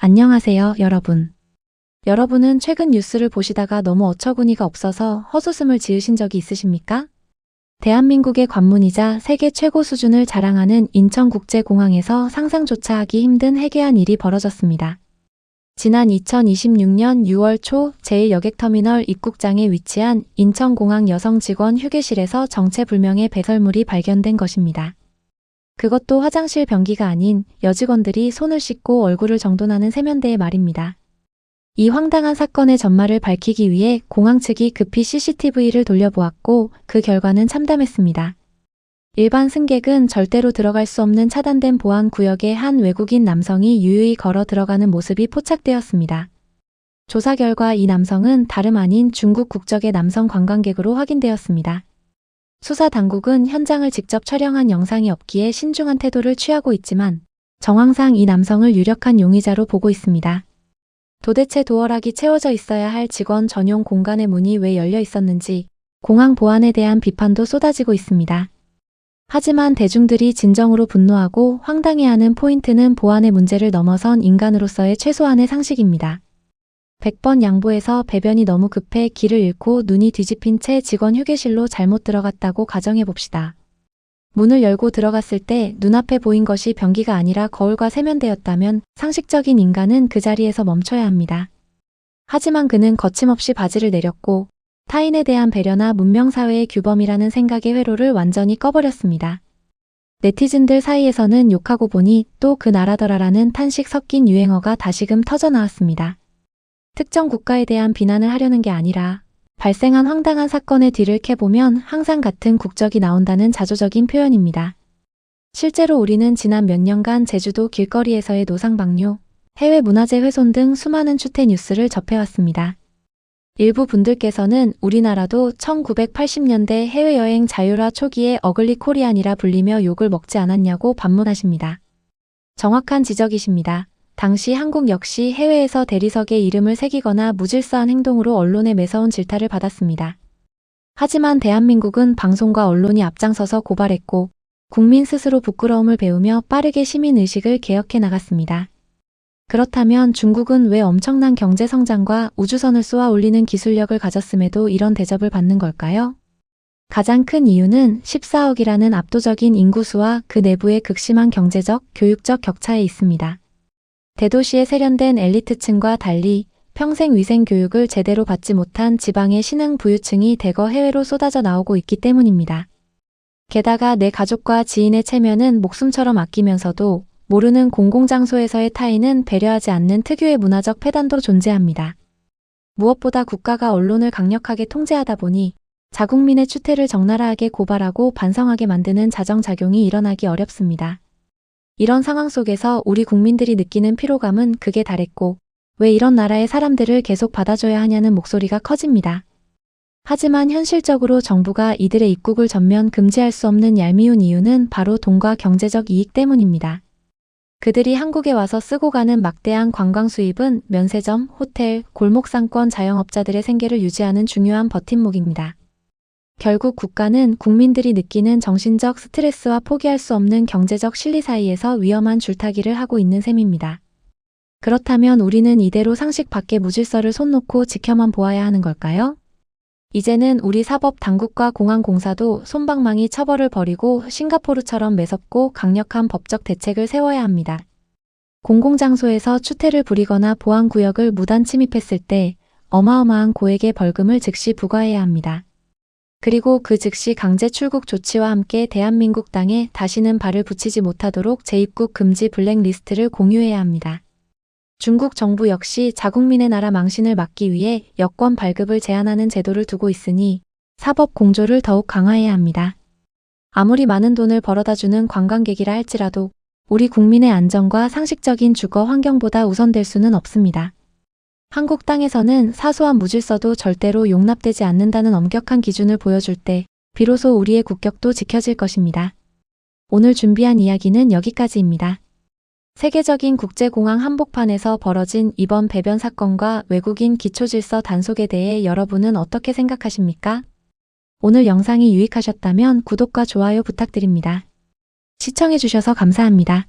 안녕하세요, 여러분. 여러분은 최근 뉴스를 보시다가 너무 어처구니가 없어서 헛웃음을 지으신 적이 있으십니까? 대한민국의 관문이자 세계 최고 수준을 자랑하는 인천국제공항에서 상상조차 하기 힘든 해괴한 일이 벌어졌습니다. 지난 2026년 6월 초 제1여객터미널 입국장에 위치한 인천공항 여성 직원 휴게실에서 정체불명의 배설물이 발견된 것입니다. 그것도 화장실 변기가 아닌 여직원들이 손을 씻고 얼굴을 정돈하는 세면대에 말입니다. 이 황당한 사건의 전말을 밝히기 위해 공항 측이 급히 CCTV를 돌려보았고 그 결과는 참담했습니다. 일반 승객은 절대로 들어갈 수 없는 차단된 보안 구역에 한 외국인 남성이 유유히 걸어 들어가는 모습이 포착되었습니다. 조사 결과 이 남성은 다름 아닌 중국 국적의 남성 관광객으로 확인되었습니다. 수사 당국은 현장을 직접 촬영한 영상이 없기에 신중한 태도를 취하고 있지만 정황상 이 남성을 유력한 용의자로 보고 있습니다. 도대체 도어락이 채워져 있어야 할 직원 전용 공간의 문이 왜 열려 있었는지 공항 보안에 대한 비판도 쏟아지고 있습니다. 하지만 대중들이 진정으로 분노하고 황당해하는 포인트는 보안의 문제를 넘어선 인간으로서의 최소한의 상식입니다. 100번 양보해서 배변이 너무 급해 길을 잃고 눈이 뒤집힌 채 직원 휴게실로 잘못 들어갔다고 가정해봅시다. 문을 열고 들어갔을 때 눈앞에 보인 것이 변기가 아니라 거울과 세면대였다면 상식적인 인간은 그 자리에서 멈춰야 합니다. 하지만 그는 거침없이 바지를 내렸고 타인에 대한 배려나 문명사회의 규범이라는 생각의 회로를 완전히 꺼버렸습니다. 네티즌들 사이에서는 욕하고 보니 또 그 나라더라라는 탄식 섞인 유행어가 다시금 터져나왔습니다. 특정 국가에 대한 비난을 하려는 게 아니라 발생한 황당한 사건의 뒤를 캐보면 항상 같은 국적이 나온다는 자조적인 표현입니다. 실제로 우리는 지난 몇 년간 제주도 길거리에서의 노상방뇨, 해외 문화재 훼손 등 수많은 추태 뉴스를 접해왔습니다. 일부 분들께서는 우리나라도 1980년대 해외여행 자율화 초기에 어글리 코리안이라 불리며 욕을 먹지 않았냐고 반문하십니다. 정확한 지적이십니다. 당시 한국 역시 해외에서 대리석에 이름을 새기거나 무질서한 행동으로 언론의 매서운 질타를 받았습니다. 하지만 대한민국은 방송과 언론이 앞장서서 고발했고 국민 스스로 부끄러움을 배우며 빠르게 시민의식을 개혁해 나갔습니다. 그렇다면 중국은 왜 엄청난 경제 성장과 우주선을 쏘아 올리는 기술력을 가졌음에도 이런 대접을 받는 걸까요? 가장 큰 이유는 14억이라는 압도적인 인구수와 그 내부의 극심한 경제적, 교육적 격차에 있습니다. 대도시에 세련된 엘리트층과 달리 평생 위생 교육을 제대로 받지 못한 지방의 신흥 부유층이 대거 해외로 쏟아져 나오고 있기 때문입니다. 게다가 내 가족과 지인의 체면은 목숨처럼 아끼면서도 모르는 공공장소에서의 타인은 배려하지 않는 특유의 문화적 패단도 존재합니다. 무엇보다 국가가 언론을 강력하게 통제하다 보니 자국민의 추태를 적나라하게 고발하고 반성하게 만드는 자정작용이 일어나기 어렵습니다. 이런 상황 속에서 우리 국민들이 느끼는 피로감은 극에 달했고 왜 이런 나라의 사람들을 계속 받아줘야 하냐는 목소리가 커집니다. 하지만 현실적으로 정부가 이들의 입국을 전면 금지할 수 없는 얄미운 이유는 바로 돈과 경제적 이익 때문입니다. 그들이 한국에 와서 쓰고 가는 막대한 관광 수입은 면세점, 호텔, 골목상권 자영업자들의 생계를 유지하는 중요한 버팀목입니다. 결국 국가는 국민들이 느끼는 정신적 스트레스와 포기할 수 없는 경제적 실리 사이에서 위험한 줄타기를 하고 있는 셈입니다. 그렇다면 우리는 이대로 상식 밖의 무질서를 손 놓고 지켜만 보아야 하는 걸까요? 이제는 우리 사법 당국과 공안공사도 솜방망이 처벌을 벌이고 싱가포르처럼 매섭고 강력한 법적 대책을 세워야 합니다. 공공장소에서 추태를 부리거나 보안구역을 무단 침입했을 때 어마어마한 고액의 벌금을 즉시 부과해야 합니다. 그리고 그 즉시 강제 출국 조치와 함께 대한민국 땅에 다시는 발을 붙이지 못하도록 재입국 금지 블랙리스트를 공유해야 합니다. 중국 정부 역시 자국민의 나라 망신을 막기 위해 여권 발급을 제한하는 제도를 두고 있으니 사법 공조를 더욱 강화해야 합니다. 아무리 많은 돈을 벌어다주는 관광객이라 할지라도 우리 국민의 안전과 상식적인 주거 환경보다 우선될 수는 없습니다. 한국 땅에서는 사소한 무질서도 절대로 용납되지 않는다는 엄격한 기준을 보여줄 때 비로소 우리의 국격도 지켜질 것입니다. 오늘 준비한 이야기는 여기까지입니다. 세계적인 국제공항 한복판에서 벌어진 이번 배변 사건과 외국인 기초질서 단속에 대해 여러분은 어떻게 생각하십니까? 오늘 영상이 유익하셨다면 구독과 좋아요 부탁드립니다. 시청해주셔서 감사합니다.